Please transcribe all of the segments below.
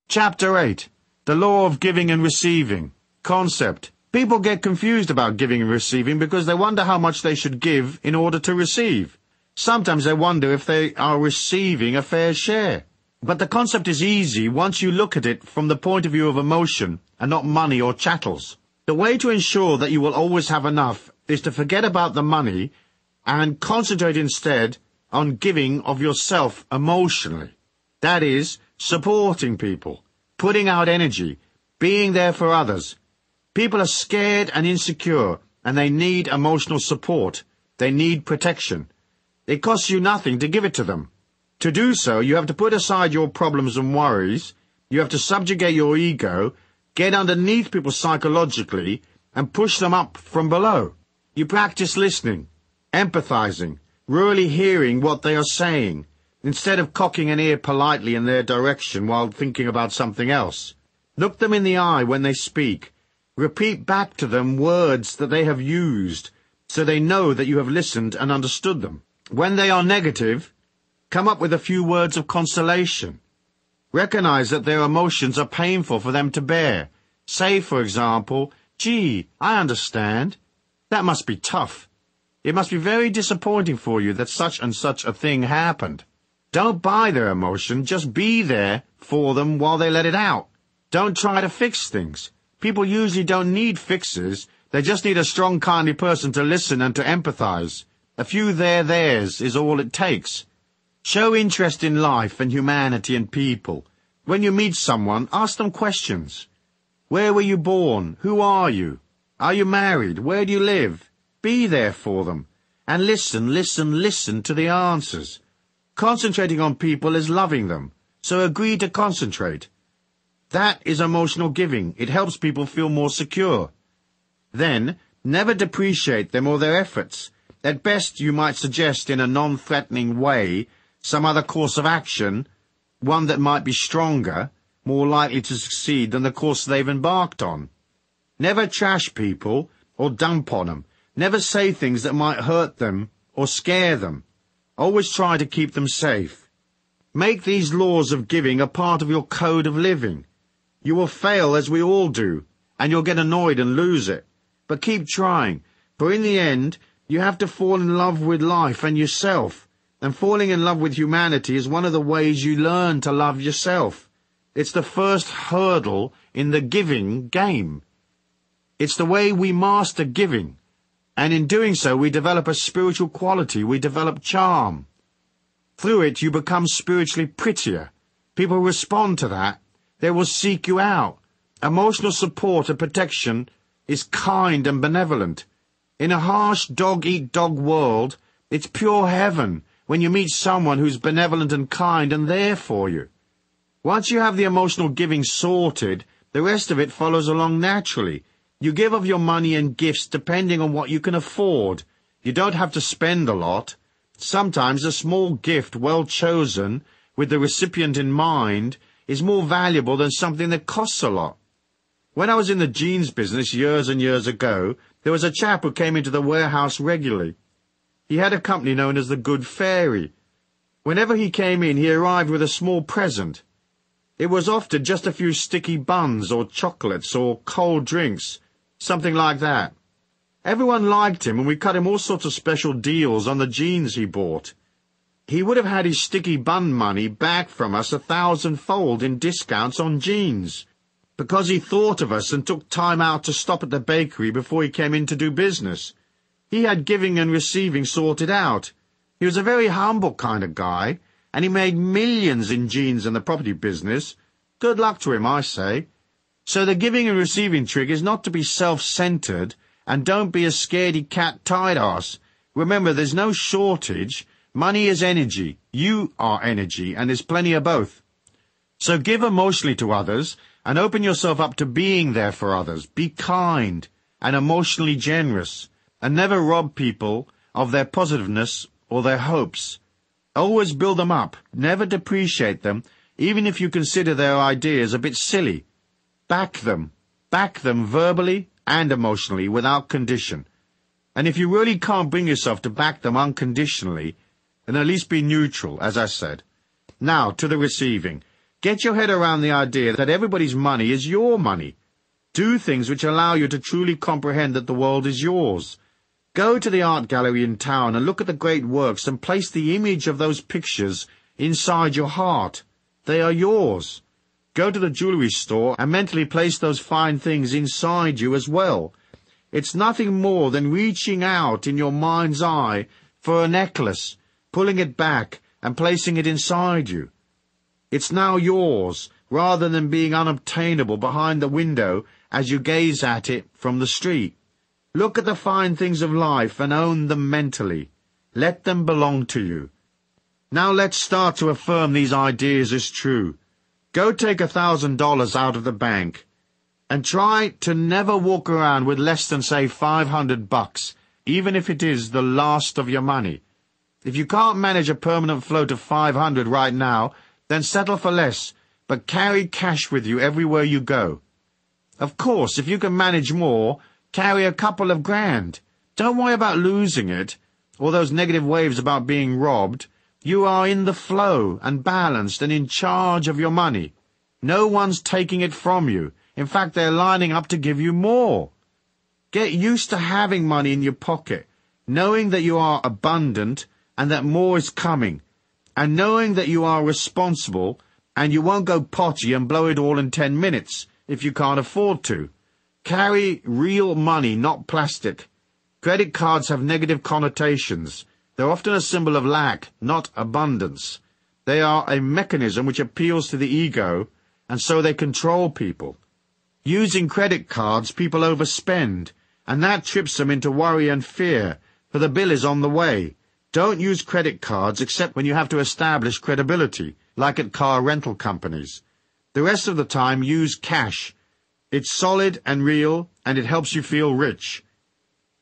Chapter 8. The Law of Giving and Receiving. Concept. People get confused about giving and receiving because they wonder how much they should give in order to receive. Sometimes they wonder if they are receiving a fair share. But the concept is easy once you look at it from the point of view of emotion and not money or chattels. The way to ensure that you will always have enough is to forget about the money and concentrate instead on giving of yourself emotionally. That is, supporting people, putting out energy, being there for others. People are scared and insecure, and they need emotional support. They need protection. It costs you nothing to give it to them. To do so, you have to put aside your problems and worries. You have to subjugate your ego, get underneath people psychologically, and push them up from below. You practice listening, empathizing, really hearing what they are saying, instead of cocking an ear politely in their direction while thinking about something else. Look them in the eye when they speak. Repeat back to them words that they have used, so they know that you have listened and understood them. When they are negative, come up with a few words of consolation. Recognize that their emotions are painful for them to bear. Say, for example, "Gee, I understand. That must be tough. It must be very disappointing for you that such and such a thing happened." Don't buy their emotion, just be there for them while they let it out. Don't try to fix things. People usually don't need fixes, they just need a strong, kindly person to listen and to empathize. A few theirs is all it takes. Show interest in life and humanity and people. When you meet someone, ask them questions. Where were you born? Who are you? Are you married? Where do you live? Be there for them. And listen to the answers. Concentrating on people is loving them, so agree to concentrate. That is emotional giving. It helps people feel more secure. Then, never depreciate them or their efforts. At best, you might suggest in a non-threatening way some other course of action, one that might be stronger, more likely to succeed than the course they've embarked on. Never trash people or dump on them. Never say things that might hurt them or scare them. Always try to keep them safe. Make these laws of giving a part of your code of living. You will fail, as we all do, and you'll get annoyed and lose it. But keep trying, for in the end, you have to fall in love with life and yourself, and falling in love with humanity is one of the ways you learn to love yourself. It's the first hurdle in the giving game. It's the way we master giving. And in doing so, we develop a spiritual quality, we develop charm. Through it, you become spiritually prettier. People respond to that. They will seek you out. Emotional support and protection is kind and benevolent. In a harsh dog-eat-dog world, it's pure heaven when you meet someone who's benevolent and kind and there for you. Once you have the emotional giving sorted, the rest of it follows along naturally. You give of your money and gifts depending on what you can afford. You don't have to spend a lot. Sometimes a small gift, well chosen, with the recipient in mind, is more valuable than something that costs a lot. When I was in the jeans business years and years ago, there was a chap who came into the warehouse regularly. He had a company known as the Good Fairy. Whenever he came in, he arrived with a small present. It was often just a few sticky buns or chocolates or cold drinks, something like that. Everyone liked him, and we cut him all sorts of special deals on the jeans he bought. He would have had his sticky bun money back from us 1,000-fold in discounts on jeans, because he thought of us and took time out to stop at the bakery before he came in to do business. He had giving and receiving sorted out. He was a very humble kind of guy, and he made millions in jeans and the property business. Good luck to him, I say. So the giving and receiving trick is not to be self-centered, and don't be a scaredy-cat tight-ass. Remember, there's no shortage. Money is energy. You are energy, and there's plenty of both. So give emotionally to others, and open yourself up to being there for others. Be kind and emotionally generous, and never rob people of their positiveness or their hopes. Always build them up. Never depreciate them, even if you consider their ideas a bit silly. Back them verbally and emotionally without condition. And if you really can't bring yourself to back them unconditionally, then at least be neutral, as I said. Now, to the receiving. Get your head around the idea that everybody's money is your money. Do things which allow you to truly comprehend that the world is yours. Go to the art gallery in town and look at the great works and place the image of those pictures inside your heart. They are yours. Go to the jewelry store and mentally place those fine things inside you as well. It's nothing more than reaching out in your mind's eye for a necklace, pulling it back and placing it inside you. It's now yours, rather than being unobtainable behind the window as you gaze at it from the street. Look at the fine things of life and own them mentally. Let them belong to you. Now let's start to affirm these ideas as true. Go take $1,000 out of the bank and try to never walk around with less than, say, $500, even if it is the last of your money. If you can't manage a permanent float of $500 right now, then settle for less, but carry cash with you everywhere you go. Of course, if you can manage more, carry a couple of grand. Don't worry about losing it, or those negative waves about being robbed. You are in the flow and balanced and in charge of your money. No one's taking it from you. In fact, they're lining up to give you more. Get used to having money in your pocket, knowing that you are abundant and that more is coming, and knowing that you are responsible and you won't go potty and blow it all in 10 minutes if you can't afford to. Carry real money, not plastic. Credit cards have negative connotations. They're often a symbol of lack, not abundance. They are a mechanism which appeals to the ego, and so they control people. Using credit cards, people overspend, and that trips them into worry and fear, for the bill is on the way. Don't use credit cards except when you have to establish credibility, like at car rental companies. The rest of the time, use cash. It's solid and real, and it helps you feel rich.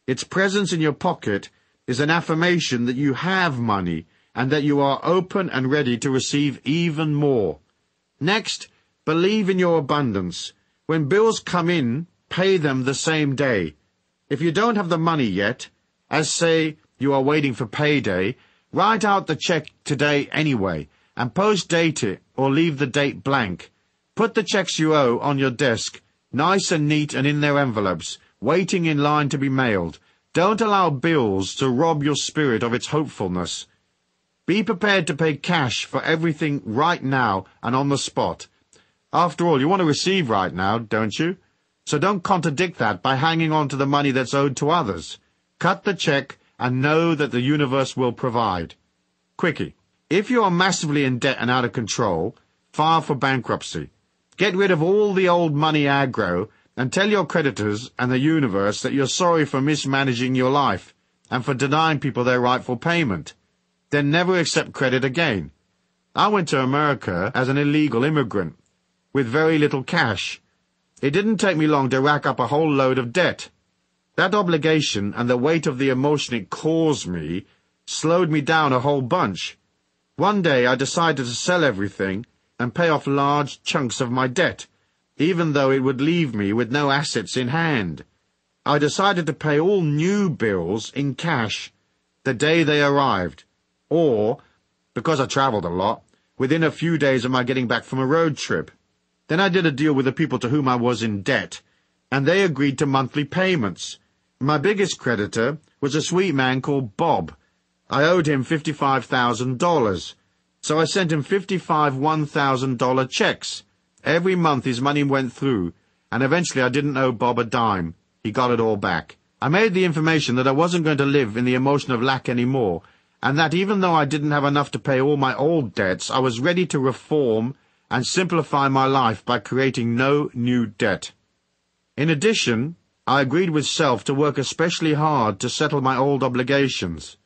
Its presence in your pocket is an affirmation that you have money and that you are open and ready to receive even more. Next, believe in your abundance. When bills come in, pay them the same day. If you don't have the money yet, as say you are waiting for payday, write out the check today anyway, and post-date it or leave the date blank. Put the checks you owe on your desk, nice and neat and in their envelopes, waiting in line to be mailed. Don't allow bills to rob your spirit of its hopefulness. Be prepared to pay cash for everything right now and on the spot. After all, you want to receive right now, don't you? So don't contradict that by hanging on to the money that's owed to others. Cut the check and know that the universe will provide. Quickie. If you are massively in debt and out of control, file for bankruptcy. Get rid of all the old money aggro and tell your creditors and the universe that you're sorry for mismanaging your life and for denying people their rightful payment. Then never accept credit again. I went to America as an illegal immigrant, with very little cash. It didn't take me long to rack up a whole load of debt. That obligation and the weight of the emotion it caused me slowed me down a whole bunch. One day I decided to sell everything and pay off large chunks of my debt, even though it would leave me with no assets in hand. I decided to pay all new bills in cash the day they arrived, or, because I traveled a lot, within a few days of my getting back from a road trip. Then I did a deal with the people to whom I was in debt, and they agreed to monthly payments. My biggest creditor was a sweet man called Bob. I owed him $55,000, so I sent him 55 $1,000 checks. Every month his money went through, and eventually I didn't owe Bob a dime. He got it all back. I made the information that I wasn't going to live in the emotion of lack anymore, and that even though I didn't have enough to pay all my old debts, I was ready to reform and simplify my life by creating no new debt. In addition, I agreed with self to work especially hard to settle my old obligations.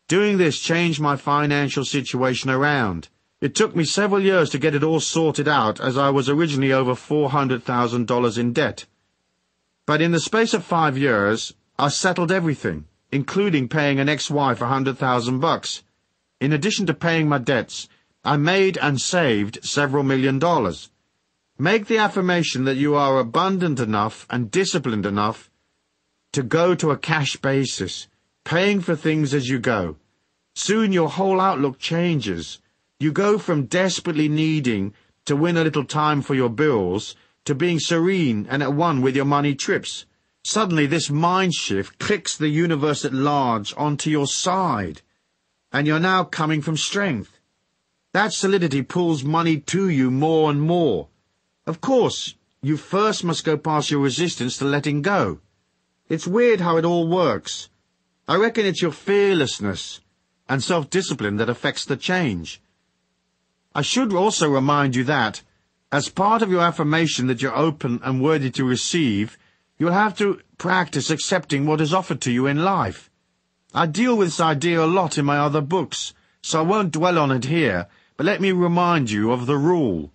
Doing this changed my financial situation around. It took me several years to get it all sorted out, as I was originally over $400,000 in debt. But in the space of 5 years, I settled everything, including paying an ex-wife $100,000. In addition to paying my debts, I made and saved several $1,000,000. Make the affirmation that you are abundant enough and disciplined enough to go to a cash basis, paying for things as you go. Soon your whole outlook changes. You go from desperately needing to win a little time for your bills, to being serene and at one with your money trips. Suddenly this mind shift clicks the universe at large onto your side, and you're now coming from strength. That solidity pulls money to you more and more. Of course, you first must go past your resistance to letting go. It's weird how it all works. I reckon it's your fearlessness and self-discipline that affects the change. I should also remind you that, as part of your affirmation that you're open and worthy to receive, you'll have to practice accepting what is offered to you in life. I deal with this idea a lot in my other books, so I won't dwell on it here, but let me remind you of the rule.